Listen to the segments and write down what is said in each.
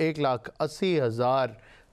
1,80,000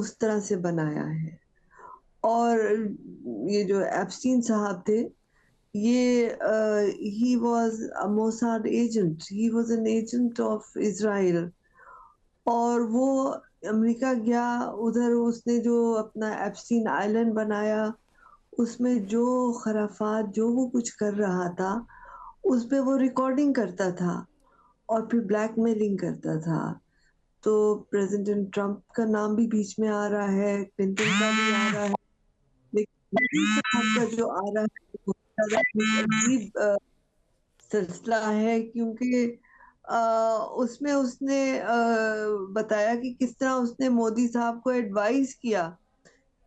اس طرح سے بنایا ہے. اور یہ جو ایپسٹین صاحب تھے یہ he was a Mossad agent, he was an agent of Israel. اور وہ امریکہ گیا, ادھر اس نے جو اپنا ایپسٹین آئلینڈ بنایا, اس میں جو خرافات جو وہ کچھ کر رہا تھا اس پہ وہ ریکارڈنگ کرتا تھا اور پھر بلیک میلنگ کرتا تھا. تو پریزیڈنٹ ٹرمپ کا نام بھی بیچ میں آ رہا ہے, کلنٹن کا بھی آ رہا ہے, لیکن مودی صاحب کا جو آ رہا ہے وہ بہت زیادہ عجیب سلسلہ ہے, کیونکہ اس میں اس نے بتایا کہ کس طرح اس نے مودی صاحب کو ایڈوائز کیا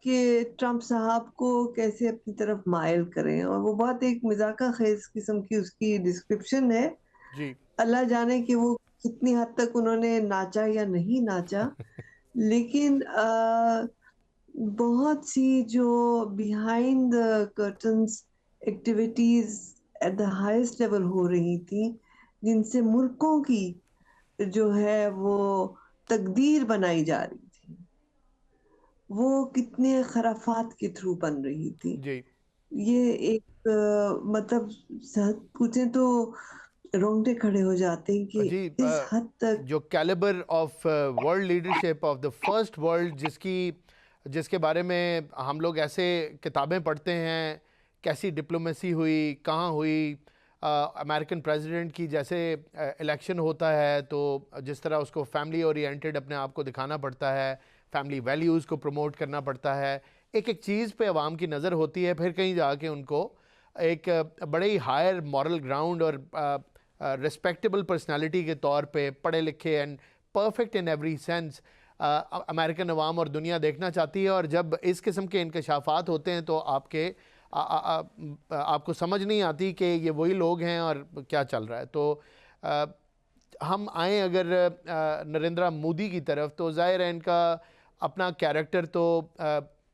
کہ ٹرمپ صاحب کو کیسے اپنی طرف مائل کریں, اور وہ بہت ایک مذاقہ خیز قسم کی اس کی ڈسکرپشن ہے. جی اللہ جانے کہ وہ کتنی حد تک انہوں نے ناچا یا نہیں ناچا, لیکن بہت سی جو behind curtains activities at the highest level ہو رہی تھی, جن سے ملکوں کی جو ہے وہ تقدیر بنائی جا رہی تھی, وہ کتنے خرافات کے تھرو بن رہی تھی. جی یہ ایک مطلب پوچھیں تو رونگٹے کھڑے ہو جاتے ہیں کہ جی اس حد تک جو calibre of world leadership of the first world جس کے بارے میں ہم لوگ ایسے کتابیں پڑھتے ہیں, کیسی ڈپلومیسی ہوئی, کہاں ہوئی, امریکن پریزیڈنٹ کی جیسے الیکشن ہوتا ہے تو جس طرح اس کو فیملی اورینٹڈ اپنے آپ کو دکھانا پڑتا ہے, فیملی ویلیوز کو پروموٹ کرنا پڑتا ہے, ایک ایک چیز پہ عوام کی نظر ہوتی ہے, پھر کہیں جا کے ان کو ایک بڑے ہی ہائر مورل گراؤنڈ اور ریسپیکٹیبل پرسنالٹی کے طور پہ پڑھے لکھے and perfect in every sense American عوام اور دنیا دیکھنا چاہتی ہے. اور جب اس قسم کے انکشافات ہوتے ہیں تو آپ کو سمجھ نہیں آتی کہ یہ وہی لوگ ہیں اور کیا چل رہا ہے. تو ہم آئیں اگر نریندرا مودی کی طرف, تو ظاہر ہے ان کا اپنا کیریکٹر تو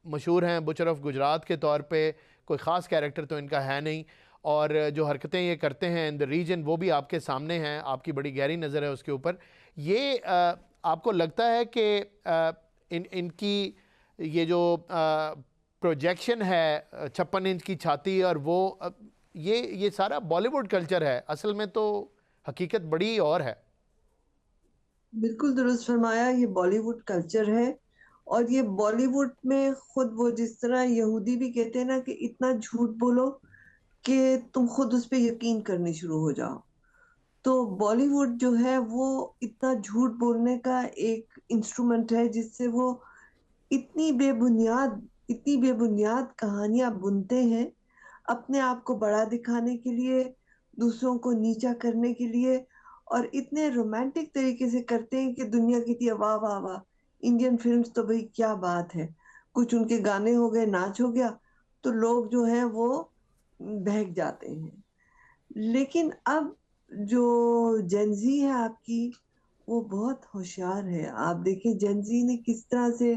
مشہور ہیں بچر آف گجرات کے طور پہ, کوئی خاص کیریکٹر تو ان کا ہے نہیں, اور جو حرکتیں یہ کرتے ہیں ان دا ریجن وہ بھی آپ کے سامنے ہیں, آپ کی بڑی گہری نظر ہے اس کے اوپر. یہ آپ کو لگتا ہے کہ ان کی یہ جو پروجیکشن ہے 56 انچ کی چھاتی اور وہ یہ سارا بالی ووڈ کلچر ہے, اصل میں تو حقیقت بڑی اور ہے؟ بالکل درست فرمایا, یہ بالی ووڈ کلچر ہے, اور یہ بالی ووڈ میں خود وہ جس طرح یہودی بھی کہتے ہیں نا کہ اتنا جھوٹ بولو کہ تم خود اس پہ یقین کرنے شروع ہو جاؤ, تو بالی ووڈ جو ہے وہ اتنا جھوٹ بولنے کا ایک انسٹرومنٹ ہے جس سے وہ اتنی بے بنیاد کہانیاں بنتے ہیں اپنے آپ کو بڑا دکھانے کے لیے, دوسروں کو نیچا کرنے کے لیے, اور اتنے رومانٹک طریقے سے کرتے ہیں کہ دنیا کی تھی واہ واہ واہ, انڈین فلمز تو بھئی کیا بات ہے, کچھ ان کے گانے ہو گئے, ناچ ہو گیا, تو لوگ جو ہیں وہ بہک جاتے ہیں. لیکن اب جو جنزی ہے آپ کی, وہ بہت ہوشیار ہے. آپ دیکھیں جنزی نے کس طرح سے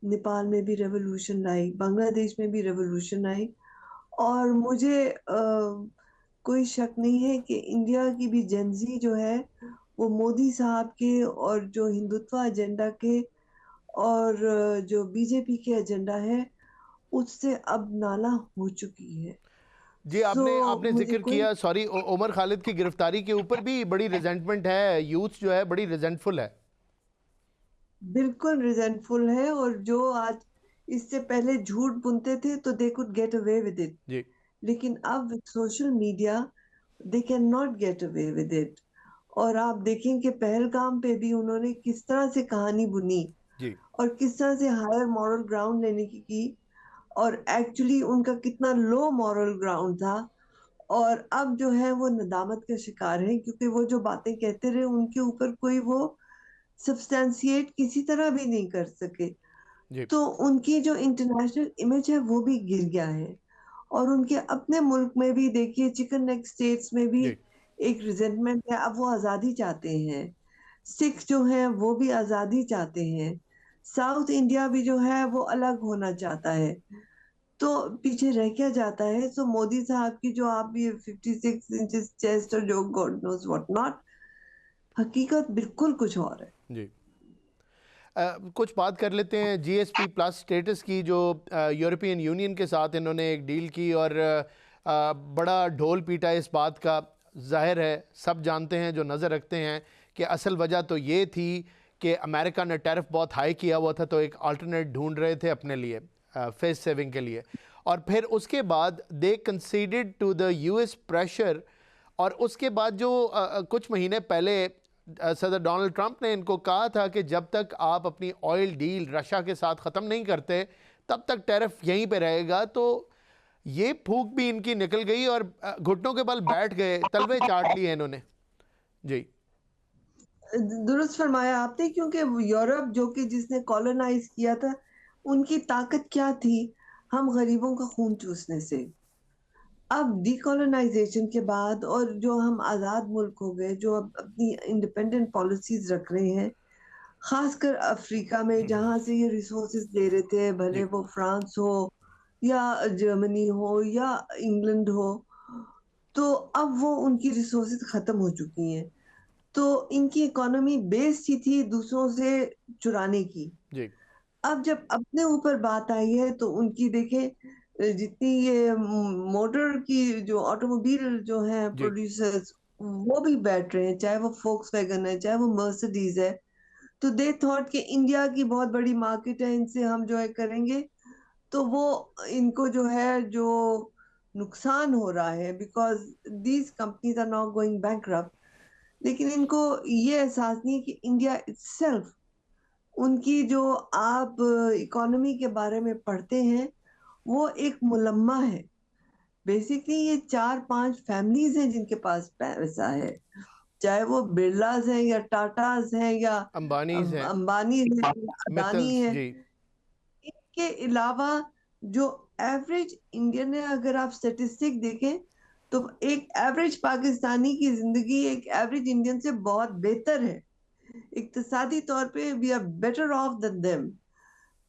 نیپال میں بھی ریولوشن لائی, بنگلہ دیش میں بھی ریولوشن آئی, اور مجھے کوئی شک نہیں ہے کہ انڈیا کی بھی جنزی جو ہے وہ مودی صاحب کے اور جو ہندوتوا ایجنڈا کے اور جو بی جے پی کے ایجنڈا ہے اس سے اب نالا ہو چکی ہے. جی آپ نے مجھے ذکر کوئی کیا سوری عمر خالد کی گرفتاری کے اوپر بھی بڑی ریزنٹمنٹ ہے, یوتھ جو ہے بڑی ریزنٹفل ہے. بالکل ریزنٹفل ہے, اور جو آج اس سے پہلے جھوٹ بنتے تھے تو they could get away with it, جی لیکن اب social media they cannot get away with it. اور آپ دیکھیں کہ پہلگام پہ بھی انہوں نے کس طرح سے کہانی بنی جی اور کس طرح سے ہائر مورل گراؤنڈ لینے کی, اور ایکچولی ان کا کتنا لو مورل گراؤنڈ تھا, اور اب جو ہے وہ ندامت کا شکار ہے کیونکہ وہ جو باتیں کہتے رہے ان کے اوپر کوئی وہ سبسٹینسیٹ کسی طرح بھی نہیں کر سکے, جی تو ان کی جو انٹرنیشنل امیج ہے وہ بھی گر گیا ہے. اور ان کے اپنے ملک میں بھی دیکھیے چکن نیک اسٹیٹس میں بھی جی ایک ریزنٹمنٹ ہے, اب وہ آزادی چاہتے ہیں, سکھ جو ہیں وہ بھی آزادی چاہتے ہیں, ساؤتھ انڈیا بھی جو ہے وہ الگ ہونا چاہتا ہے, تو پیچھے رہ کیا جاتا ہے. سو مودی صاحب کی جو آپ بھی 56 انچز چیسٹ اور جو گاڈ نوز واٹ ناٹ, حقیقت بالکل کچھ اور ہے. جی کچھ بات کر لیتے ہیں جی ایس پی پلس اسٹیٹس کی، جو یورپین یونین کے ساتھ انہوں نے ایک ڈیل کی اور بڑا ڈھول پیٹا اس بات کا. ظاہر ہے سب جانتے ہیں جو نظر رکھتے ہیں کہ اصل وجہ تو یہ تھی کہ امریکہ نے ٹیرف بہت ہائی کیا ہوا تھا، تو ایک آلٹرنیٹ ڈھونڈ رہے تھے اپنے لیے فیس سیونگ کے لیے. اور پھر اس کے بعد they conceded to the U S pressure, اور اس کے بعد جو کچھ مہینے پہلے صدر ڈونلڈ ٹرمپ نے ان کو کہا تھا کہ جب تک آپ اپنی آئل ڈیل رشیا کے ساتھ ختم نہیں کرتے تب تک ٹیرف یہیں پہ رہے گا. تو یہ پھونک بھی ان کی نکل گئی اور گھٹنوں کے بل بیٹھ گئے، تلوے چاٹ لیے انہوں نے. جی درست فرمایا آپ نے، کیونکہ یورپ جو کہ جس نے کالونائز کیا تھا، ان کی طاقت کیا تھی؟ ہم غریبوں کا خون چوسنے سے. اب ڈی کالونائزیشن کے بعد اور جو ہم آزاد ملک ہو گئے، جو اب اپنی انڈیپینڈنٹ پالیسیز رکھ رہے ہیں، خاص کر افریقہ میں جہاں سے یہ ریسورسز لے رہے تھے، بھلے جی وہ فرانس ہو یا جرمنی ہو یا انگلینڈ ہو، تو اب وہ ان کی ریسورسز ختم ہو چکی ہیں. تو ان کی اکانومی بیس ہی تھی دوسروں سے چرانے کی. جی اب جب اپنے اوپر بات آئی ہے تو ان کی دیکھیں جتنی یہ موٹر کی جو آٹوموبیل جو ہیں جی پروڈیوسرز، وہ بھی بیٹھ رہے ہیں، چاہے وہ فوکس ویگن ہے چاہے وہ مرسڈیز ہے. تو دے تھاٹ کہ انڈیا کی بہت بڑی مارکیٹ ہے، ان سے ہم جو ہے کریں گے، تو وہ ان کو جو ہے جو نقصان ہو رہا ہے، because these companies are not going bankrupt. لیکن ان کو یہ احساس نہیں کہ انڈیا اٹسیلف، ان کی جو آپ اکانومی کے بارے میں پڑھتے ہیں، وہ ایک ملمہ ہے. بیسیکلی یہ 4-5 فیملیز ہیں جن کے پاس پیسہ ہے، چاہے وہ برلاز ہیں یا ٹاٹاز ہیں یا امبانیز ہیں، امبانی ہیں یا اڈانی متلز. ہیں. جی ان کے علاوہ جو ایوریج انڈین ہے، اگر آپ سٹیسٹک دیکھیں تو ایک ایوریج پاکستانی کی زندگی ایک ایوریج انڈین سے بہت بہتر ہے. اقتصادی طور پہ we are better off than them.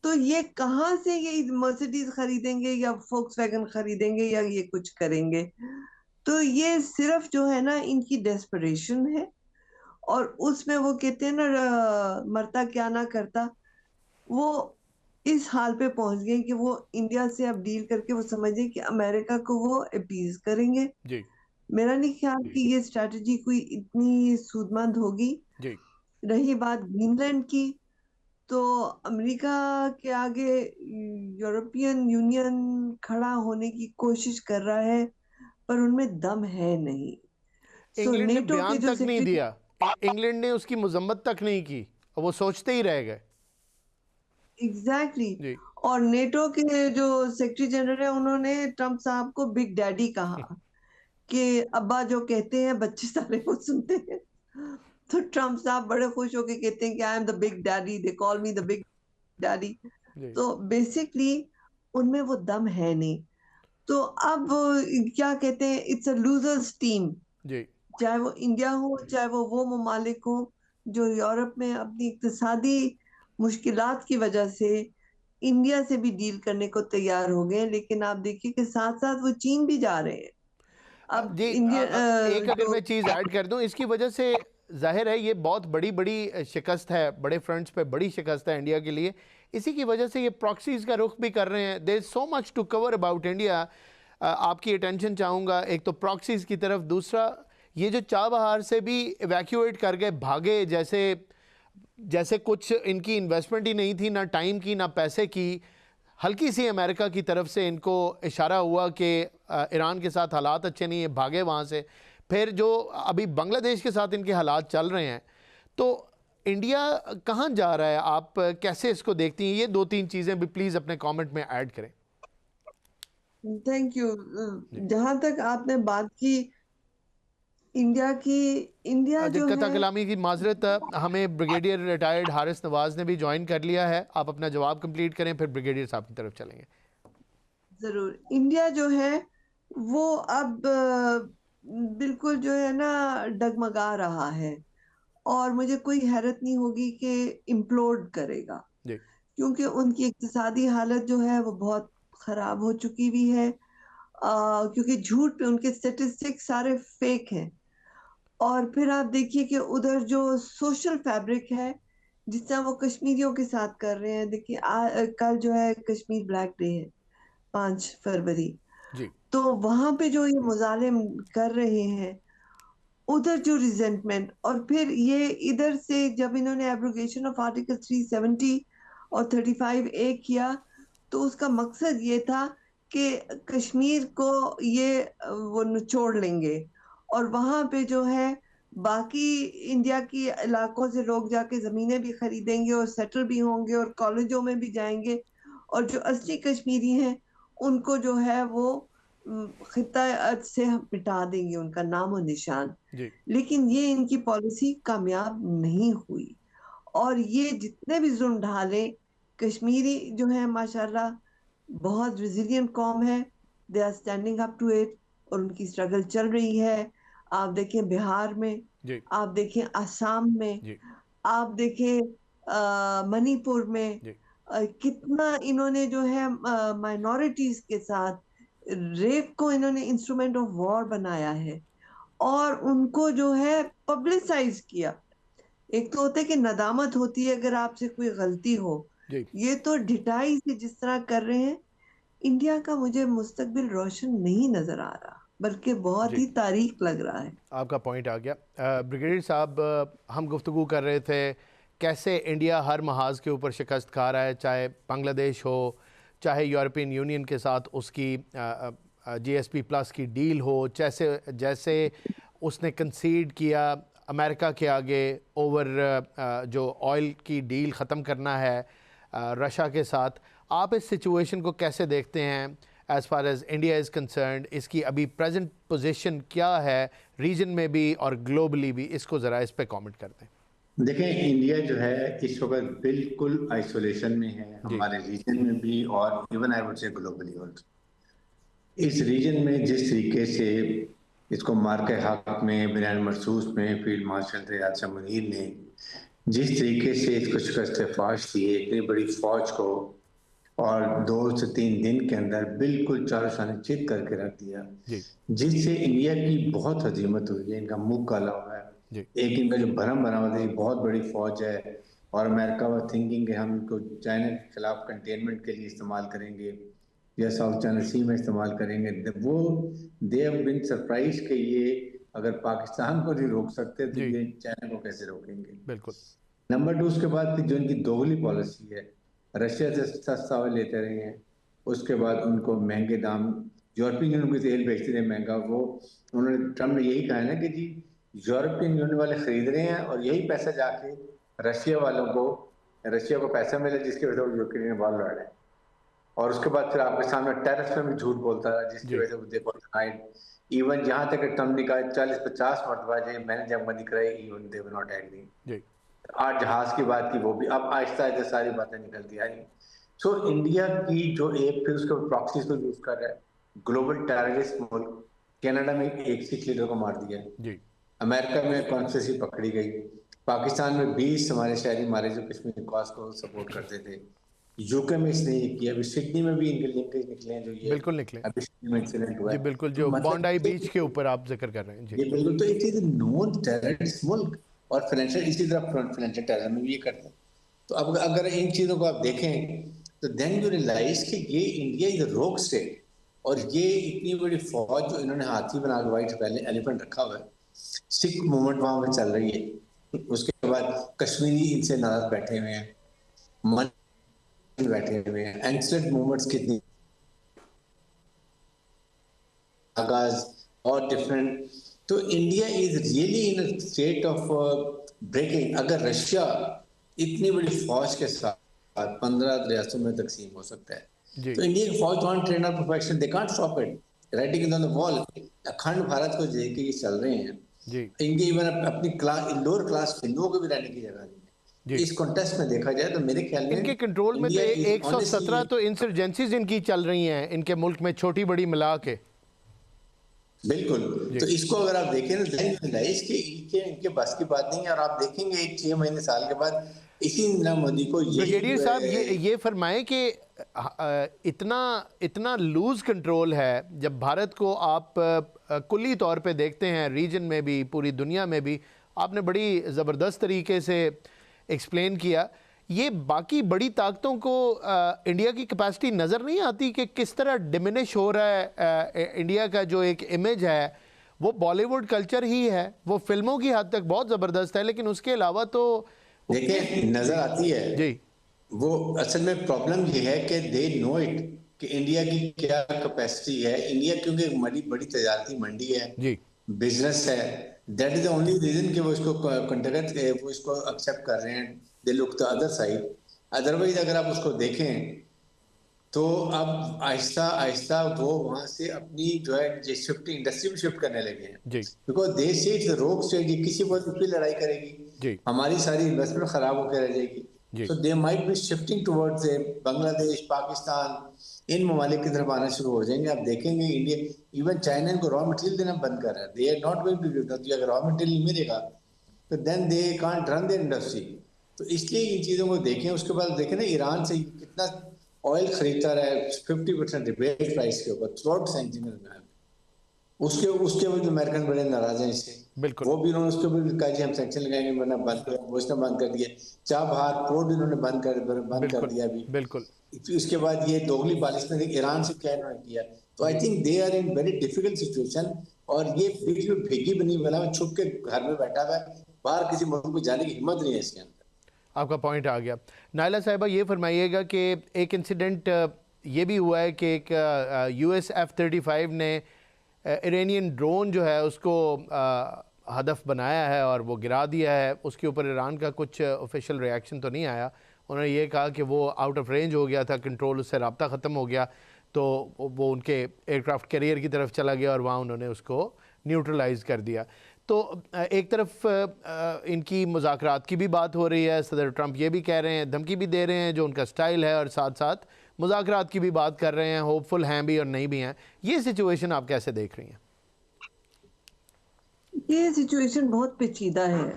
تو یہ کہاں سے یہ مرسیڈیز خریدیں گے یا فوکس ویگن خریدیں گے یا یہ کچھ کریں گے؟ تو یہ صرف جو ہے نا ان کی ڈیسپریشن ہے، اور اس میں وہ کہتے ہیں نا مرتا کیا نہ کرتا. وہ اس حال پہ پہنچ گئے کہ وہ انڈیا سے اب ڈیل کر کے وہ سمجھیں کہ امریکہ کو وہ اپیز کریں گے. جی میرا نہیں خیال کہ یہ اسٹریٹجی کوئی اتنی سود مند ہوگی. جی رہی بات گرین لینڈ کی، تو امریکہ کے آگے یورپین یونین کھڑا ہونے کی کوشش کر رہا ہے، پر ان میں دم ہے نہیں. انگلینڈ نے نیٹو کے بیان جو تک نہیں دیا، انگلینڈ نے اس کی مذمت تک نہیں کی، وہ سوچتے ہی رہ گئے. ایگزیکٹلی. جی اور نیٹو کے جو سیکرٹری جنرل ہیں، انہوں نے ٹرمپ صاحب کو بگ ڈیڈی کہا کہ ابا جو کہتے ہیں بچے سارے وہ سنتے ہیں. تو ٹرمپ صاحب بڑے خوش ہو کے کہتے ہیں کہ I am the big daddy, they call me the big daddy. جی تو بیسکلی ان میں وہ دم ہے نہیں. تو اب کیا کہتے ہیں، اٹس اے لوزرز ٹیم. جی چاہے وہ انڈیا ہو، چاہے وہ ممالک ہوں جو یورپ میں اپنی اقتصادی مشکلات کی وجہ سے انڈیا سے بھی ڈیل کرنے کو تیار ہو گئے. لیکن آپ دیکھیے کہ ساتھ ساتھ وہ چین بھی جا رہے ہیں. اب جی انڈیا ایک اگر جو میں چیز ایڈ کر دوں، اس کی وجہ سے ظاہر ہے یہ بہت بڑی شکست ہے، بڑے فرنٹس پہ بڑی شکست ہے انڈیا کے لیے. اسی کی وجہ سے یہ پراکسیز کا رخ بھی کر رہے ہیں. There is so much to cover about India. آپ کی اٹینشن چاہوں گا ایک تو پراکسیز کی طرف، دوسرا یہ جو چابہار سے بھی ایویکیویٹ کر گئے بھاگے، جیسے کچھ ان کی انویسٹمنٹ ہی نہیں تھی، نہ ٹائم کی نہ پیسے کی. ہلکی سی امریکہ کی طرف سے ان کو اشارہ ہوا کہ ایران کے ساتھ حالات اچھے نہیں ہیں، بھاگے وہاں سے. پھر جو ابھی بنگلہ دیش کے ساتھ ان کے حالات چل رہے ہیں، تو انڈیا کہاں جا رہا ہے؟ آپ کیسے اس کو دیکھتی ہیں؟ یہ 2-3 چیزیں بھی پلیز اپنے کامنٹ میں ایڈ کریں. Thank you. جہاں تک آپ نے بات کی انڈیا کی، انڈیا جو دقت ہے، کلامی کی معذرت، ہمیں بریگیڈیئر ریٹائرڈ حارث نواز نے بھی جوائن کر لیا ہے. آپ اپنا جواب کمپلیٹ کریں، پھر بریگیڈیئر صاحب کی طرف چلیں گے. ضرور. انڈیا جو ہے وہ اب بالکل جو ہے نا ڈگمگا رہا ہے، اور مجھے کوئی حیرت نہیں ہوگی کہ امپلوڈ کرے گا، جی کیونکہ ان کی اقتصادی حالت جو ہے وہ بہت خراب ہو چکی بھی ہے. کیونکہ جھوٹ پہ ان کے سٹیٹسٹک سارے فیک ہیں. اور پھر آپ دیکھیے کہ ادھر جو سوشل فیبرک ہے جس طرح وہ کشمیریوں کے ساتھ کر رہے ہیں. دیکھیے کل جو ہے کشمیر بلیک ڈے ہے 5 فروری. جی تو وہاں پہ جو یہ مظالم کر رہے ہیں, ادھر جو ریزنٹمنٹ, اور پھر یہ ادھر سے جب انہوں نے ایبروگیشن آف آرٹیکل 370 اور 35A کیا, تو اس کا مقصد یہ تھا کہ کشمیر کو یہ وہ نچوڑ لیں گے, اور وہاں پہ جو ہے باقی انڈیا کی علاقوں سے لوگ جا کے زمینیں بھی خریدیں گے اور سیٹل بھی ہوں گے اور کالجوں میں بھی جائیں گے, اور جو اصلی کشمیری ہیں ان کو جو ہے وہ خطہ سے مٹا دیں گے, ان کا نام و نشان. جی لیکن یہ ان کی پالیسی کامیاب نہیں ہوئی, اور یہ جتنے بھی ظلم ڈھالے, کشمیری جو ہے ماشاءاللہ بہت ریزیلینٹ قوم ہے, they are standing up to it, اور ان کی اسٹرگل چل رہی ہے. آپ دیکھیں بہار میں, جی آپ دیکھیں آسام میں, جی آپ دیکھیں منی پور میں, جی کتنا انہوں نے جو ہے مائنورٹیز کے ساتھ ریپ کو انہوں نے انسٹرومنٹ آف وار بنایا ہے, اور ان کو جو ہے پبلسائز کیا. ایک تو ہوتا ہے کہ ندامت ہوتی ہے اگر آپ سے کوئی غلطی ہو, جی یہ تو ڈھٹائی سے جس طرح کر رہے ہیں. انڈیا کا مجھے مستقبل روشن نہیں نظر آ رہا, بلکہ بہت جی ہی تاریک لگ رہا ہے. آپ کا پوائنٹ آ گیا. بریگیڈیئر صاحب, ہم گفتگو کر رہے تھے کیسے انڈیا ہر محاذ کے اوپر شکست کھا رہا ہے, چاہے بنگلہ دیش ہو, چاہے یورپین یونین کے ساتھ اس کی GSP+ کی ڈیل ہو, جیسے اس نے کنسیڈ کیا امریکہ کے آگے اوور جو آئل کی ڈیل ختم کرنا ہے رشیا کے ساتھ. آپ اس سچویشن کو کیسے دیکھتے ہیں as far as India is concerned? اس کی ابھی پریزنٹ پوزیشن کیا ہے ریجن میں بھی اور گلوبلی بھی؟ اس کو ذرا اس پہ کامنٹ کرتے ہیں. دیکھیں انڈیا جو ہے اس وقت بالکل آئسولیشن میں ہے, جی ہمارے ریجن میں بھی اور even I would say globally also. اس ریجن میں جس طریقے سے اس کو مارکے حق میں, بنیاد مرصوص میں فیلڈ مارشل ریاض شاہ منیر نے جس طریقے سے اس کو شکست فاش دی, اتنی بڑی فوج کو, اور 2 سے 3 دن کے اندر بالکل چاروں شانے چت کر کے رکھ دیا, جی جس سے انڈیا کی بہت ہزیمت ہوئی ہے, ان کا منہ کالا ہوا ہے. جی ایک ان کا جو بھرم بنا ہوا تھا, یہ بہت بڑی فوج ہے, اور امریکہ وہ تھنکنگ کہ ہم ان کو چائنا کے خلاف کنٹینمنٹ کے لیے استعمال کریں گے یا ساؤتھ چائنا سی میں استعمال کریں گے. وہ دے ہیو بین سرپرائز کہ یہ اگر پاکستان کو نہیں روک سکتے تو جی یہ چائنا کو کیسے روکیں گے. بالکل. نمبر 2, اس کے بعد پھر جو ان کی دوغلی پالیسی ہے, رشیا سے سستا آئل لیتے رہے ہیں, اس کے بعد ان کو مہنگے دام, یورپین یونین کو تیل بیچتے تھے مہنگا, وہ انہوں نے ٹرمپ نے یہی کہا ہے نا کہ جی یورپین یونین والے خرید رہے ہیں اور یہی پیسہ جا کے رشیا والوں کو, رشیا کو پیسہ ملے جس کی وجہ سے وہ یوکرین وار لڑ رہے ہیں. اور اس کے بعد پھر آپ کے سامنے ٹیرف میں بھی جھوٹ بولتا رہا جس کی جی وجہ سے وہ دیکھو ایون جہاں تک کہ ٹرمپ نے کہا 40-50 مرتبہ جو میں نے جنگ بندی کرائی, even they were not agree. جی 8 جہاز کی بات کی, وہ بھی اب آہستہ آہستہ ساری باتیں نکلتی آ رہی. سو انڈیا کی جو ایک پھر اس کے پراکسیز کو یوز کر رہا ہے, گلوبل ٹیررسٹ ملک. کینیڈا میں ایک سکھ لیڈر کو مار دیا, جی امریکہ میں کانسپریسی پکڑی گئی, پاکستان میں 20 ہمارے شہری مارے جو کشمیر کاز کو سپورٹ کرتے تھے, UK میں اس نے یہ کیا, ابھی سڈنی میں بھی ان کے لنکیج نکلے ہیں جو یہ بالکل نکلے. ابھی سڈنی میں انسیڈنٹ ہوا جی ہے. بالکل, تو جو بانڈائی مطلب بیچ کے اوپر آپ ذکر کر رہے ہیں. جی یہ بالکل, تو it is a known terrorist ملک, اور فائنینشیل اسی طرح فائنینشیل ٹیررزم میں بھی یہ کرتے ہیں. تو اب اگر ان چیزوں کو آپ دیکھیں تو دین یو ریئلائز کہ یہ انڈیا از اے روگ اسٹیٹ, اور یہ اتنی بڑی فوج جو انہوں نے ہاتھی بنا کے وائٹ پہلے ایلیفنٹ رکھا ہوا ہے, سکھ موومنٹ وہاں پہ چل رہی ہے, اس کے بعد کشمیری ان سے ناراض بیٹھے ہوئے ہیں, من بیٹھے ہوئے ہیں, اینسلنٹ موومنٹس کتنی آغاز اور ڈفرینٹ. تو India is really in a state of breaking. اگر رشیا اتنی بڑی فوج کے ساتھ 15 ریاستوں میں تقسیم ہو سکتا ہے, جی تو انڈیا کی فوج can't train of perfection, they can't stop it, writing is on the wall. Akhand Bharat کو دیکھ کے یہ چل رہے ہیں, جی انڈیا ایون اپنی لوور کلاس ہندوؤں کو بھی رہنے کی جگہ نہیں ہے. جی اس کانٹیسٹ میں دیکھا جائے تو میرے خیال میں ان کے کنٹرول میں تو انڈیا از 117 تو انسرجنسیز ان کی چل رہی ہیں ان کے ملک میں, چھوٹی بڑی ملا کے. بالکل. جی تو اس کو اگر آپ دیکھیں نا اس کے ان کے بس کی بات نہیں ہے, اور آپ دیکھیں گے 6 مہینے سال کے بعد اسی نریندر مودی کو بریگیڈیئر صاحب یہی یہ فرمائیں کہ اتنا لوز کنٹرول ہے, جب بھارت کو آپ کلی طور پہ دیکھتے ہیں ریجن میں بھی پوری دنیا میں بھی, آپ نے بڑی زبردست طریقے سے ایکسپلین کیا. یہ باقی بڑی طاقتوں کو انڈیا کی کیپیسٹی نظر نہیں آتی کہ کس طرح ڈیمینش ہو رہا ہے انڈیا کا جو ایک امیج ہے وہ بالی ووڈ کلچر ہی ہے, وہ فلموں کی حد تک بہت زبردست ہے, لیکن اس کے علاوہ تو دیکھیں نظر آتی ہے. جی وہ اصل میں پرابلم یہ ہے کہ دے نو اٹ کہ انڈیا کی کیا کیپیسٹی ہے. انڈیا کیونکہ ایک بڑی تجارتی منڈی ہے, جی بزنس ہے, that is the only reason کہ وہ اس کو کنٹریکٹ وہ اس کو ایکسیپٹ کر رہے ہیں. دے لک دا ادر سائڈ. ادروائز اگر آپ اس کو دیکھیں تو اب آہستہ آہستہ وہ وہاں سے اپنی جو ہے شفٹ انڈسٹری میں شفٹ کرنے لگے ہیں. جی بیکاز دے سی اٹس روک اسٹیٹ, کسی وقت پہ لڑائی کرے گی, جی ہماری ساری انویسٹمنٹ خراب ہو کے رہ جائے گی. جی so they might be shifting towards Bangladesh, Pakistan, ان ممالک کی طرف آنا شروع ہو جائیں گے. آپ دیکھیں گے انڈیا ایون چائنا ان کو را مٹیریل دینا بند کر رہا ہے. They are not going to give them. اگر را مٹیریل نہیں ملے گا تو then they can't run their industry. تو اس لیے ان چیزوں کو دیکھیں. اس کے بعد دیکھیں نا ایران سے کتنا آئل خریدتا رہا ہے 50% ریبیٹ پرائس کے اوپر تھرو آؤٹ سینچری میں. اس کے وجہ امریکن بڑے ناراض ہیں اس سے. بالکل وہ بھی انہوں نے اس کے اوپر کہا جی ہم سینکشن لگائیں گے, ورنہ بند کر, وہ اس نے بند کر دیا. چابہار پورٹ انہوں نے بند کر دیا ابھی. بالکل اس کے بعد یہ دوغلی پالیسی میں ایران سے کیا انہوں نے کیا. تو I think they are in very difficult situation. اور یہ بھیگی بنی والا چھپ کے گھر میں بیٹھا ہوا ہے, باہر کسی ملک کو جانے کی ہمت نہیں ہے اس کے اندر. آپ کا پوائنٹ آ گیا. نائلہ صاحبہ یہ فرمائیے گا کہ ایک انسیڈنٹ یہ بھی ہوا ہے کہ ایک یو ایس F-35 نے ایرانین ڈرون جو ہے اس کو ہدف بنایا ہے اور وہ گرا دیا ہے. اس کے اوپر ایران کا کچھ آفیشیل ری ایکشن تو نہیں آیا. انہوں نے یہ کہا کہ وہ آؤٹ آف رینج ہو گیا تھا, کنٹرول, اس سے رابطہ ختم ہو گیا, تو وہ ان کے ایئر کرافٹ کیریئر کی طرف چلا گیا اور وہاں انہوں نے اس کو نیوٹرلائز کر دیا. تو ایک طرف ان کی مذاکرات کی بھی بات ہو رہی ہے, صدر ٹرمپ یہ بھی کہہ رہے ہیں, دھمکی بھی دے رہے ہیں جو ان کا سٹائل ہے, اور ساتھ ساتھ مذاکرات کی بھی بات کر رہے ہیں, ہوپ فل ہیں بھی اور نہیں بھی ہیں. یہ سچویشن آپ کیسے دیکھ رہی ہیں؟ یہ سچویشن بہت پیچیدہ ہے,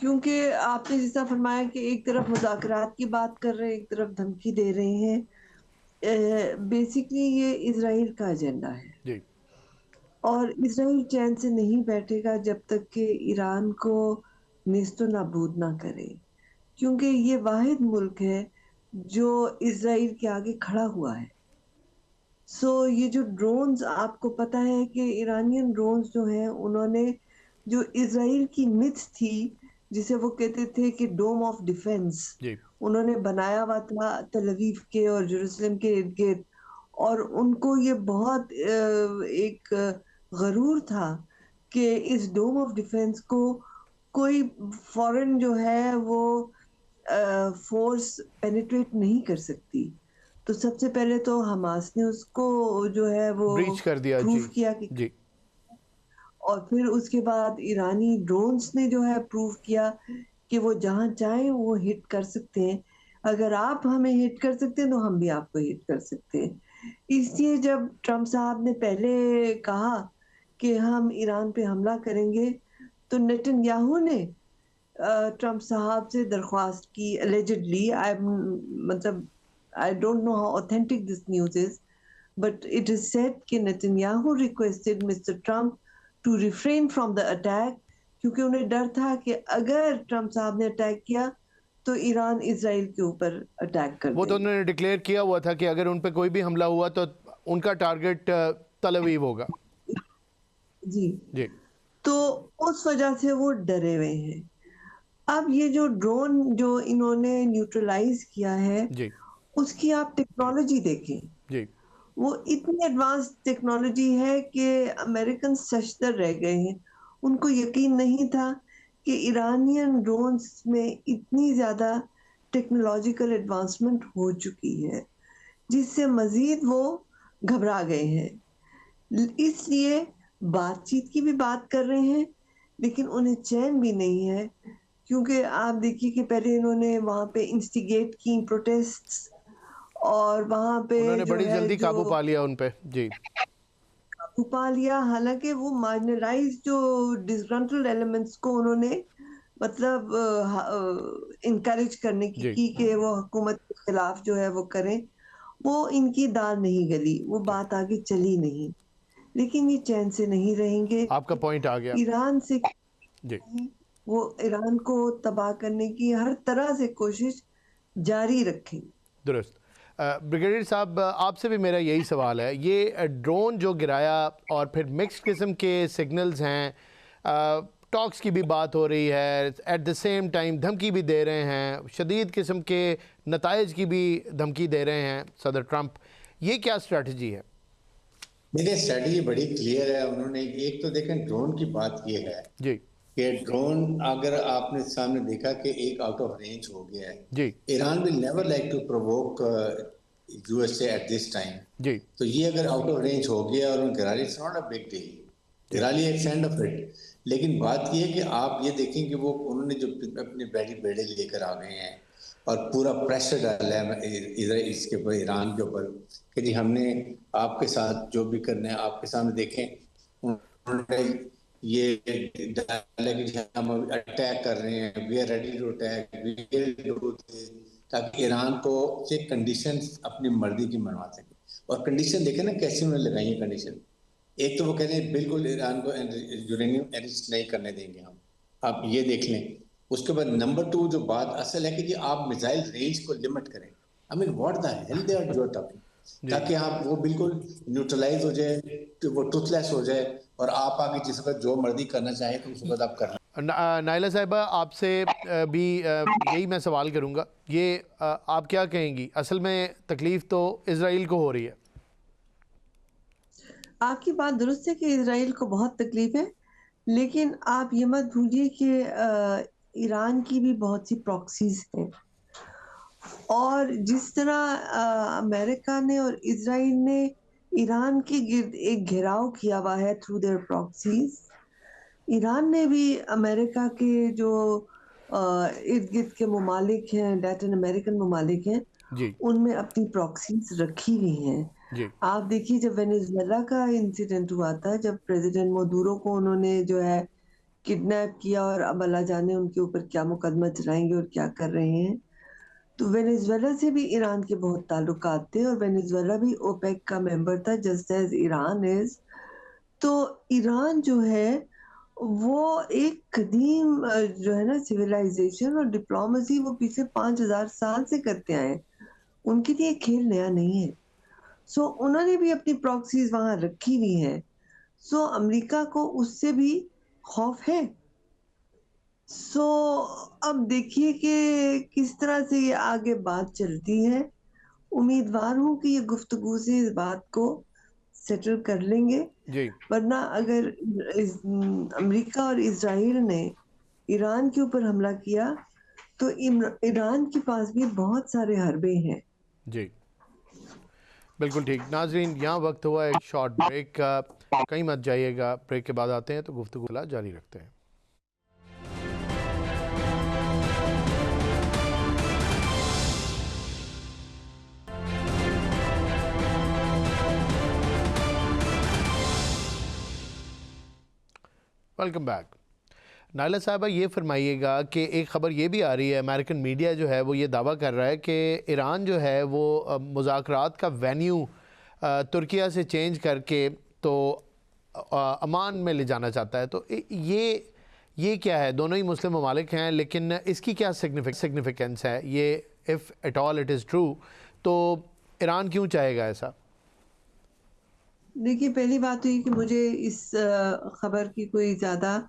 کیونکہ آپ نے جیسا فرمایا کہ ایک طرف مذاکرات کی بات کر رہے ہیں, ایک طرف دھمکی دے رہے ہیں. بیسیکلی یہ اسرائیل کا ایجنڈا ہے, جی اور اسرائیل چین سے نہیں بیٹھے گا جب تک کہ ایران کو نیست و نابود نہ کرے, کیونکہ یہ واحد ملک ہے جو اسرائیل کے آگے کھڑا ہوا ہے. یہ جو ڈرونز, آپ کو پتہ ہے کہ ایرانین ڈرونز جو ہیں انہوں نے جو اسرائیل کی متھ تھی جسے وہ کہتے تھے کہ ڈوم آف ڈیفنس, جی انہوں نے بنایا ہوا تھا تل اویو کے اور جیروسلم کے ارد گرد, اور ان کو یہ بہت ایک غرور تھا کہ اس ڈوم آف ڈیفنس کو کوئی فورن جو ہے وہ فورس پینیٹریٹ نہیں کر سکتی. تو سب سے پہلے تو حماس نے اس کو جو ہے وہ بریچ کر دیا. پروف کیا کہ جی اور پھر اس کے بعد ایرانی ڈرونز نے جو ہے پروف کیا کہ وہ جہاں چاہیں وہ ہٹ کر سکتے ہیں. اگر آپ ہمیں ہٹ کر سکتے ہیں تو ہم بھی آپ کو ہٹ کر سکتے ہیں. اس لیے جب ٹرمپ صاحب نے پہلے کہا کہ ہم ایران پہ حملہ کریں گے, تو نیتن یاہو نے ٹرمپ صاحب سے درخواست کی allegedly, مطلب I don't know how authentic this news is, but it is said کہ Netanyahu requested Mr. Trump to refrain from the attack, کیونکہ انہیں ڈر تھا کہ اگر ٹرمپ صاحب نے اٹیک کیا تو ایران اسرائیل کے اوپر اٹیک کر وہ تو انہوں نے ڈکلیئر کیا ہوا تھا کہ اگر ان پہ کوئی بھی حملہ ہوا تو ان کا ٹارگٹ تل اویو ہوگا. جی جی تو اس وجہ سے وہ ڈرے ہوئے ہیں. اب یہ جو ڈرون جو انہوں نے نیوٹرلائز کیا ہے, جی اس کی آپ ٹیکنالوجی دیکھیں, جی وہ اتنی ایڈوانس ٹیکنالوجی ہے کہ امریکن سشتر رہ گئے ہیں. ان کو یقین نہیں تھا کہ ایرانین ڈرونز میں اتنی زیادہ ٹیکنالوجیکل ایڈوانسمنٹ ہو چکی ہے, جس سے مزید وہ گھبرا گئے ہیں. اس لیے بات چیت کی بھی بات کر رہے ہیں, لیکن انہیں چین بھی نہیں ہے, کیونکہ آپ دیکھیے کہ پہلے انہوں نے وہاں پہ انسٹیگیٹ کی پروٹیسٹس, اور وہاں پہ انہوں نے جو بڑی ہے جلدی قابو پا لیا ان پہ. جی قابو پا لیا, حالانکہ وہ مارجنلائز جو ڈسگرنٹلڈ ایلیمنٹس کو انہوں نے مطلب انکریج کرنے کی کہ وہ حکومت کے خلاف جو ہے وہ کریں, وہ ان کی دال نہیں گلی, وہ بات آگے چلی نہیں. لیکن یہ چین سے نہیں رہیں گے. آپ کا پوائنٹ آ گیا. ایران سے جی وہ ایران کو تباہ کرنے کی ہر طرح سے کوشش جاری رکھیں. درست. بریگیڈیئر صاحب آپ سے بھی میرا یہی سوال ہے, یہ ڈرون جو گرایا اور پھر مکس قسم کے سگنلز ہیں, ٹاکس کی بھی بات ہو رہی ہے, ایٹ دا سیم ٹائم دھمکی بھی دے رہے ہیں, شدید قسم کے نتائج کی بھی دھمکی دے رہے ہیں صدر ٹرمپ, یہ کیا اسٹریٹجی ہے؟ دیکھیں اسٹریٹجی بڑی کلیئر ہے. انہوں نے ایک تو دیکھیں ڈرون کی بات یہ ہے جی کہ ڈرون اگر آپ نے سامنے دیکھا کہ ایک آؤٹ آف رینج ہو گیا ہے, جی Iran will never like to provoke U S A at this time. جی تو یہ اگر آؤٹ آف رینج ہو گیا اور ان گرا لی, it's not a big deal, گرا لی ایک سینڈ آف اٹ. لیکن بات یہ ہے کہ آپ یہ دیکھیں کہ وہ انہوں نے جو اپنے بیڑے لے کر آ گئے ہیں اور پورا پریشر ڈالا ہے ادھر اس کے اوپر, ایران کے اوپر, کہ جی ہم نے آپ کے ساتھ جو بھی کرنا ہے آپ کے سامنے دیکھیں. انہوں نے یہ ڈالا کہ ہم اٹیک کر رہے ہیں, we are ready to attack, we will do this, تاکہ ایران کو یہ کنڈیشنز اپنی مرضی کی منوا سکے. اور کنڈیشن دیکھیں نا کیسی انہوں نے لگائی ہیں کنڈیشن. ایک تو وہ کہہ رہے ہیں بالکل ایران کو یورینیم انرچ نہیں کرنے دیں گے ہم, آپ یہ دیکھ لیں. اس کے بعد نمبر 2 جو بات اصل ہے کہ جی آپ میزائل رینج کو لمٹ کریں. I mean what the hell they are doing, تاکہ آپ وہ بالکل نیوٹرلائز ہو جائے, وہ ٹوتھ لیس ہو جائے, اور آپ آگے جس وقت جو مرضی کرنا چاہیں تو اس وقت آپ کر لیں. نائلہ صاحبہ آپ سے بھی یہی میں سوال کروں گا, یہ آپ کیا کہیں گی؟ اصل میں تکلیف تو اسرائیل کو ہو رہی ہے. آپ کی بات درست ہے کہ اسرائیل کو بہت تکلیف ہے, لیکن آپ یہ مت بھولیے کہ ایران کی بھی بہت سی پراکسیز ہیں, اور جس طرح امریکہ نے اور اسرائیل نے ایران کے گرد ایک گھیراؤ کیا ہوا ہے تھرو دیئر پراکسیز, ایران نے بھی امریکہ کے جو ارد گرد کے ممالک ہیں, لیٹن امریکن ممالک ہیں, جی ان میں اپنی پراکسیز رکھی ہوئی ہیں. جی آپ دیکھیے جب وینیزویلا کا انسیڈنٹ ہوا تھا, جب پریزیڈنٹ مودورو کو انہوں نے جو ہے کڈنیپ کیا, اور اب اللہ جانے ان کے اوپر کیا مقدمہ چلائیں گے اور کیا کر رہے ہیں, تو وینیزویلا سے بھی ایران کے بہت تعلقات تھے, اور وینیزویلا بھی اوپیک کا ممبر تھا جسٹ ایز ایران از. تو ایران جو ہے وہ ایک قدیم جو ہے نا سویلائزیشن اور ڈپلومیسی وہ پیچھے 5000 سال سے کرتے آئے, ان کے لیے کھیل نیا نہیں ہے. سو انہوں نے بھی اپنی پراکسیز وہاں رکھی ہوئی ہیں. سو امریکہ کو اس سے بھی خوف ہے. سو اب دیکھیے کہ کس طرح سے یہ آگے بات چلتی ہے. امیدوار ہوں کہ یہ گفتگو سے اس بات کو سیٹل کر لیں گے, جی ورنہ اگر امریکہ اور اسرائیل نے ایران کے اوپر حملہ کیا تو ایران کے پاس بھی بہت سارے حربے ہیں. جی بالکل ٹھیک. ناظرین یہاں وقت ہوا ایک شارٹ بریک کا, کہیں مت جائیے گا, بریک کے بعد آتے ہیں تو گفتگو جاری رکھتے ہیں. Welcome back. نائلہ صاحبہ یہ فرمائیے گا کہ ایک خبر یہ بھی آ رہی ہے, امریکن میڈیا جو ہے وہ یہ دعویٰ کر رہا ہے کہ ایران جو ہے وہ مذاکرات کا وینیو ترکیہ سے چینج کر کے تو عمان میں لے جانا چاہتا ہے. تو یہ کیا ہے؟ دونوں ہی مسلم ممالک ہیں, لیکن اس کی کیا سگنیفیکنس ہے یہ, if at all it is true, تو ایران کیوں چاہے گا ایسا؟ دیکھیے پہلی بات تو یہ کہ مجھے اس خبر کی کوئی زیادہ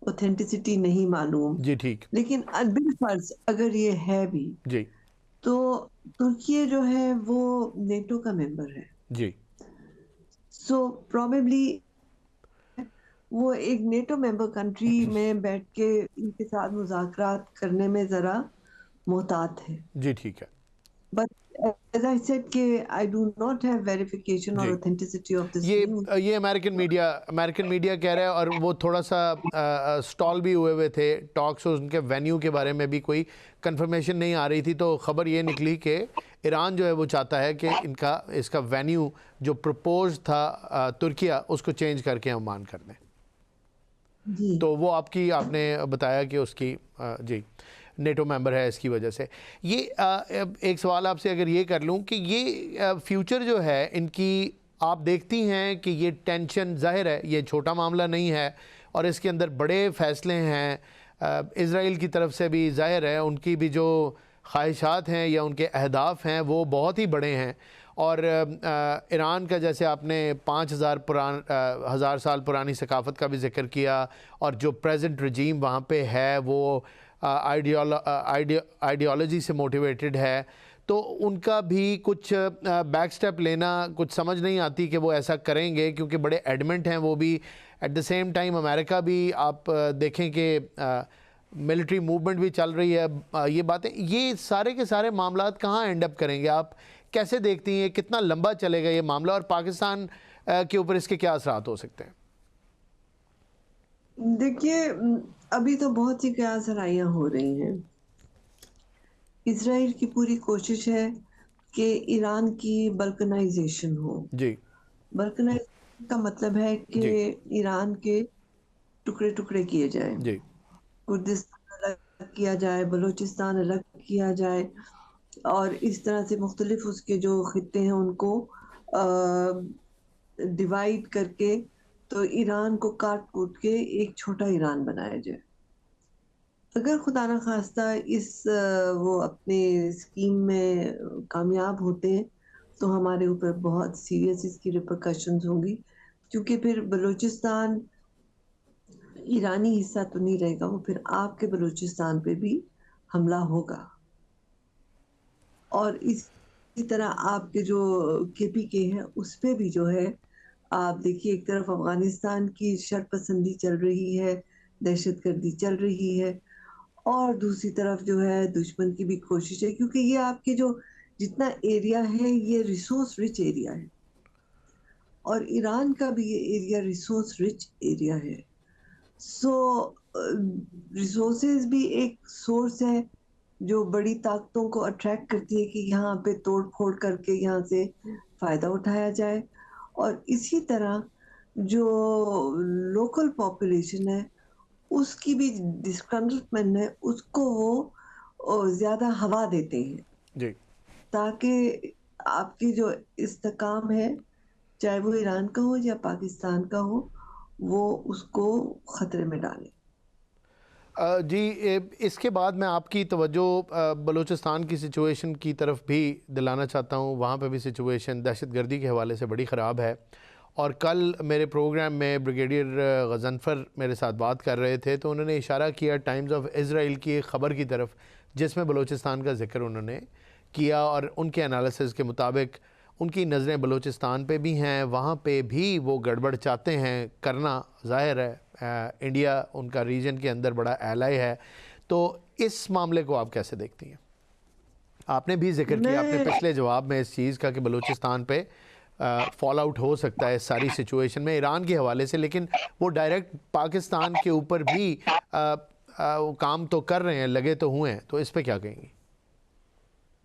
اوتھینٹسٹی نہیں معلوم, جی ٹھیک. لیکن بالفرض اگر یہ ہے بھی جی تو ترکیہ جو ہے وہ نیٹو کا ممبر ہے. جی سو پروبیبلی وہ ایک نیٹو ممبر کنٹری میں بیٹھ کے ان کے ساتھ مذاکرات کرنے میں ذرا محتاط ہے. جی ٹھیک ہے. But as I said کہ I do not have verification or جی authenticity of this news. یہ امریکن میڈیا کہہ رہا ہے, اور وہ تھوڑا سا سٹال بھی ہوئے تھے ٹاکس, ان کے وینیو کے بارے میں بھی کوئی کنفرمیشن نہیں آ رہی تھی. تو خبر یہ نکلی کہ ایران جو ہے وہ چاہتا ہے کہ اس کا وینیو جو پرپوز تھا ترکیہ, اس کو چینج کر کے عمان کر دیں. جی تو وہ آپ نے بتایا کہ اس کی جی نیٹو ممبر ہے, اس کی وجہ سے. یہ ایک سوال آپ سے اگر یہ کر لوں کہ یہ فیوچر جو ہے ان کی, آپ دیکھتی ہیں کہ یہ ٹینشن, ظاہر ہے یہ چھوٹا معاملہ نہیں ہے اور اس کے اندر بڑے فیصلے ہیں, اسرائیل کی طرف سے بھی ظاہر ہے ان کی بھی جو خواہشات ہیں یا ان کے اہداف ہیں وہ بہت ہی بڑے ہیں. اور ایران کا جیسے آپ نے 5,000 سال پرانی ثقافت کا بھی ذکر کیا, اور جو پریزنٹ رجیم وہاں پہ ہے وہ آئیڈیالوجی سے موٹیویٹڈ ہے, تو ان کا بھی کچھ بیک سٹیپ لینا کچھ سمجھ نہیں آتی کہ وہ ایسا کریں گے, کیونکہ بڑے ایڈمنٹ ہیں وہ بھی. ایٹ دا سیم ٹائم امریکہ بھی آپ دیکھیں کہ ملٹری موومنٹ بھی چل رہی ہے. یہ باتیں, یہ سارے کے سارے معاملات کہاں اینڈ اپ کریں گے؟ آپ کیسے دیکھتی ہیں کتنا لمبا چلے گا یہ معاملہ, اور پاکستان کے اوپر اس کے کیا اثرات ہو سکتے ہیں؟ دیکھیے ابھی تو بہت سی قیاس آرائیاں ہو رہی ہیں. اسرائیل کی پوری کوشش ہے کہ ایران کی بلکنائزیشن ہو. جی بلکنائزیشن کا مطلب ہے کہ جی ایران کے ٹکڑے ٹکڑے کیے جائیں, جی کردستان الگ کیا جائے, بلوچستان الگ کیا جائے, اور اس طرح سے مختلف اس کے جو خطے ہیں ان کو ڈیوائیڈ کر کے تو ایران کو کاٹ کوٹ کے ایک چھوٹا ایران بنایا جائے. اگر خدا نہ خواستہ وہ اپنے اسکیم میں کامیاب ہوتے ہیں تو ہمارے اوپر بہت سیریس اس کی ریپرکشنز ہوں گی, کیونکہ پھر بلوچستان ایرانی حصہ تو نہیں رہے گا, وہ پھر آپ کے بلوچستان پہ بھی حملہ ہوگا. اور اسی طرح آپ کے جو KPK ہے اس پہ بھی جو ہے, آپ دیکھیے ایک طرف افغانستان کی شر پسندی چل رہی ہے, دہشت گردی چل رہی ہے, اور دوسری طرف جو ہے دشمن کی بھی کوشش ہے, کیونکہ یہ آپ کے جو جتنا ایریا ہے یہ ریسورس رچ ایریا ہے, اور ایران کا بھی یہ ایریا ریسورس رچ ایریا ہے. سو ریسورسز بھی ایک سورس ہے جو بڑی طاقتوں کو اٹریکٹ کرتی ہے کہ یہاں پہ توڑ پھوڑ کر کے یہاں سے فائدہ اٹھایا جائے. اور اسی طرح جو لوکل پاپولیشن ہے اس کی بھی ڈسکنٹمنٹ ہے, اس کو وہ زیادہ ہوا دیتے ہیں جی تاکہ آپ کی جو استحکام ہے چاہے وہ ایران کا ہو یا پاکستان کا ہو وہ اس کو خطرے میں ڈالے. جی, اس کے بعد میں آپ کی توجہ بلوچستان کی سچویشن کی طرف بھی دلانا چاہتا ہوں. وہاں پہ بھی سچویشن دہشت گردی کے حوالے سے بڑی خراب ہے, اور کل میرے پروگرام میں بریگیڈیئر غضنفر میرے ساتھ بات کر رہے تھے تو انہوں نے اشارہ کیا ٹائمز آف اسرائیل کی ایک خبر کی طرف جس میں بلوچستان کا ذکر انہوں نے کیا, اور ان کے انالیسز کے مطابق ان کی نظریں بلوچستان پہ بھی ہیں, وہاں پہ بھی وہ گڑبڑ چاہتے ہیں کرنا. ظاہر ہے انڈیا ان کا ریجن کے اندر بڑا ایلائی ہے, تو اس معاملے کو آپ کیسے دیکھتی ہیں؟ آپ نے بھی ذکر کیا اپنے پچھلے جواب میں اس چیز کا کہ بلوچستان پہ فال آؤٹ ہو سکتا ہے اس ساری سچویشن میں ایران کے حوالے سے, لیکن وہ ڈائریکٹ پاکستان کے اوپر بھی کام تو کر رہے ہیں, لگے تو ہوئے ہیں, تو اس پہ کیا کہیں گی؟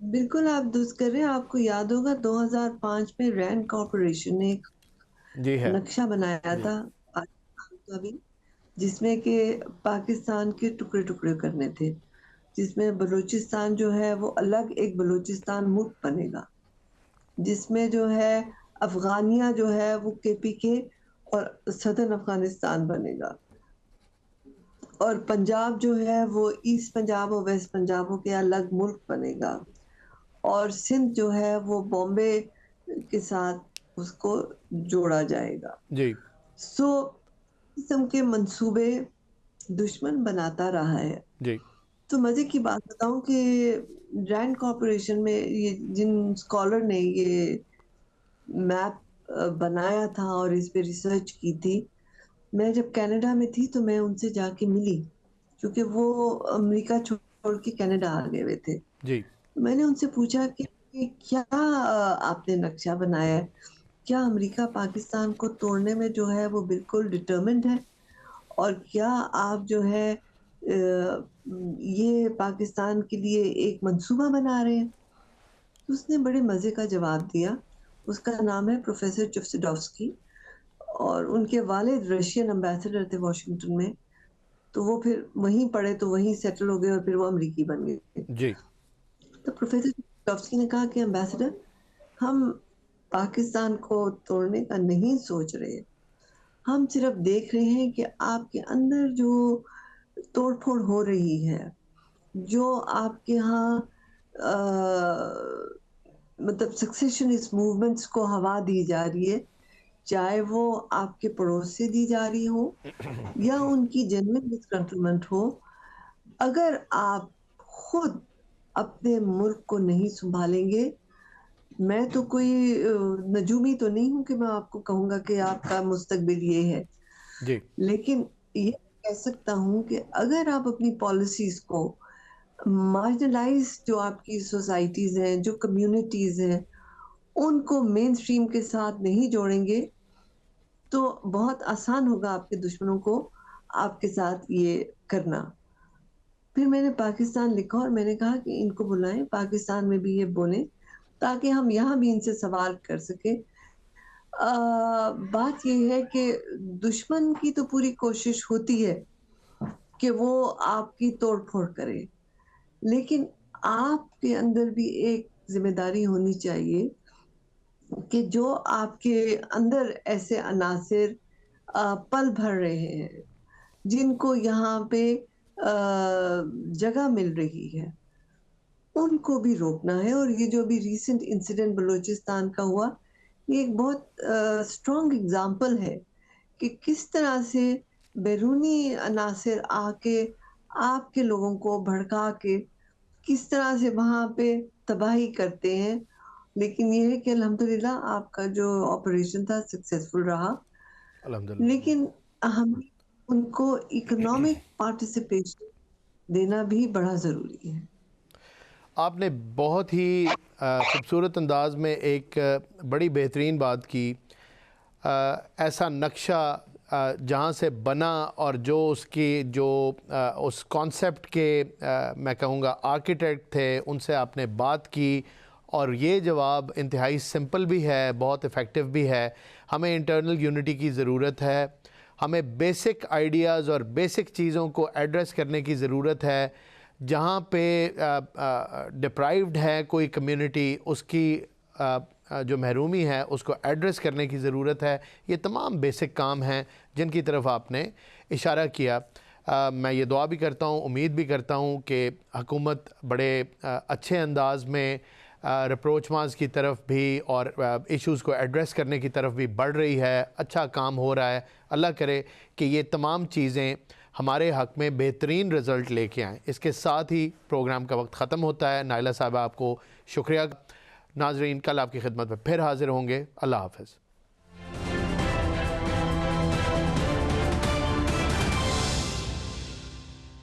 بالکل آپ درست کر رہے ہیں. آپ کو یاد ہوگا 2005 میں رینڈ کارپوریشن نے ایک جی ہے نقشہ بنایا تھا کا بھی, جس میں کہ پاکستان کے ٹکڑے ٹکڑے کرنے تھے, جس میں بلوچستان جو ہے وہ الگ ایک بلوچستان ملک بنے گا, جس میں جو ہے افغانیہ جو ہے وہ KPK اور صدرن افغانستان بنے گا, اور پنجاب جو ہے وہ ایسٹ پنجاب اور ویسٹ پنجابوں کے الگ ملک بنے گا, اور سندھ جو ہے وہ بامبے کے ساتھ اس کو جوڑا جائے گا. جی سو قسم کے منصوبے دشمن بناتا رہا ہے. جی تو مزے کی بات بتاؤں کہ رینڈ کارپوریشن میں یہ جن اسکالر نے یہ میپ بنایا تھا اور اس پہ ریسرچ کی تھی, میں جب کینیڈا میں تھی تو میں ان سے جا کے ملی, کیونکہ وہ امریکہ چھوڑ کے کینیڈا آ گئے ہوئے تھے. جی میں نے ان سے پوچھا کہ کیا آپ نے نقشہ بنایا ہے, کیا امریکہ پاکستان کو توڑنے میں جو ہے وہ بالکل ڈٹرمنڈ ہے, اور کیا آپ جو ہے یہ پاکستان کے لیے ایک منصوبہ بنا رہے ہیں؟ اس نے بڑے مزے کا جواب دیا. اس کا نام ہے پروفیسر چفسڈوفسکی, اور ان کے والد رشین امبیسڈر تھے واشنگٹن میں, تو وہ پھر وہیں پڑھے تو وہیں سیٹل ہو گئے اور پھر وہ امریکی بن گئے. جی تو پروفیسر چفسڈوفسکی نے کہا کہ امبیسڈر, ہم پاکستان کو توڑنے کا نہیں سوچ رہے, ہم صرف دیکھ رہے ہیں کہ آپ کے اندر جو توڑ پھوڑ ہو رہی ہے، جو آپ کے ہاں مطلب سکسیشنسٹ موومنٹس کو ہوا دی جا رہی ہے، چاہے وہ آپ کے پڑوس سے دی جا رہی ہو یا ان کی جنوین ڈسکنٹرولمنٹ ہو، اگر آپ خود اپنے ملک کو نہیں سنبھالیں گے، میں تو کوئی نجومی تو نہیں ہوں کہ میں آپ کو کہوں گا کہ آپ کا مستقبل یہ ہے، جی لیکن یہ کہہ سکتا ہوں کہ اگر آپ اپنی پالیسیز کو مارجنلائز جو آپ کی سوسائٹیز ہیں، جو کمیونٹیز ہیں، ان کو مین سٹریم کے ساتھ نہیں جوڑیں گے تو بہت آسان ہوگا آپ کے دشمنوں کو آپ کے ساتھ یہ کرنا۔ پھر میں نے پاکستان لکھا اور میں نے کہا کہ ان کو بلائیں، پاکستان میں بھی یہ بولیں تاکہ ہم یہاں بھی ان سے سوال کر سکیں۔ بات یہ ہے کہ دشمن کی تو پوری کوشش ہوتی ہے کہ وہ آپ کی توڑ پھوڑ کرے، لیکن آپ کے اندر بھی ایک ذمہ داری ہونی چاہیے کہ جو آپ کے اندر ایسے عناصر پل بھر رہے ہیں جن کو یہاں پہ جگہ مل رہی ہے، ان کو بھی روکنا ہے۔ اور یہ جو بھی ریسنٹ انسیڈنٹ بلوچستان کا ہوا، یہ ایک بہت اسٹرانگ اگزامپل ہے کہ کس طرح سے بیرونی عناصر آ کے آپ کے لوگوں کو بھڑکا کے کس طرح سے وہاں پہ تباہی کرتے ہیں۔ لیکن یہ ہے کہ الحمدللہ آپ کا جو آپریشن تھا سکسیسفل رہا، الحمدللہ۔ لیکن ہمیں ان کو اکنامک پارٹیسپیشن دینا بھی بڑا ضروری ہے۔ آپ نے بہت ہی خوبصورت انداز میں ایک بڑی بہترین بات کی۔ ایسا نقشہ جہاں سے بنا اور جو اس کی جو اس کانسیپٹ کے میں کہوں گا آرکیٹیکٹ تھے ان سے آپ نے بات کی، اور یہ جواب انتہائی سمپل بھی ہے، بہت افیکٹو بھی ہے۔ ہمیں انٹرنل یونٹی کی ضرورت ہے، ہمیں بیسک آئیڈیاز اور بیسک چیزوں کو ایڈریس کرنے کی ضرورت ہے۔ جہاں پہ ڈپرائیوڈ ہے کوئی کمیونٹی، اس کی جو محرومی ہے اس کو ایڈریس کرنے کی ضرورت ہے۔ یہ تمام بیسک کام ہیں جن کی طرف آپ نے اشارہ کیا۔ میں یہ دعا بھی کرتا ہوں، امید بھی کرتا ہوں کہ حکومت بڑے اچھے انداز میں رپروچماز کی طرف بھی اور ایشوز کو ایڈریس کرنے کی طرف بھی بڑھ رہی ہے، اچھا کام ہو رہا ہے۔ اللہ کرے کہ یہ تمام چیزیں ہمارے حق میں بہترین رزلٹ لے کے آئیں۔ اس کے ساتھ ہی پروگرام کا وقت ختم ہوتا ہے۔ نائلہ صاحبہ آپ کو شکریہ۔ ناظرین، کل آپ کی خدمت میں پھر حاضر ہوں گے۔ اللہ حافظ۔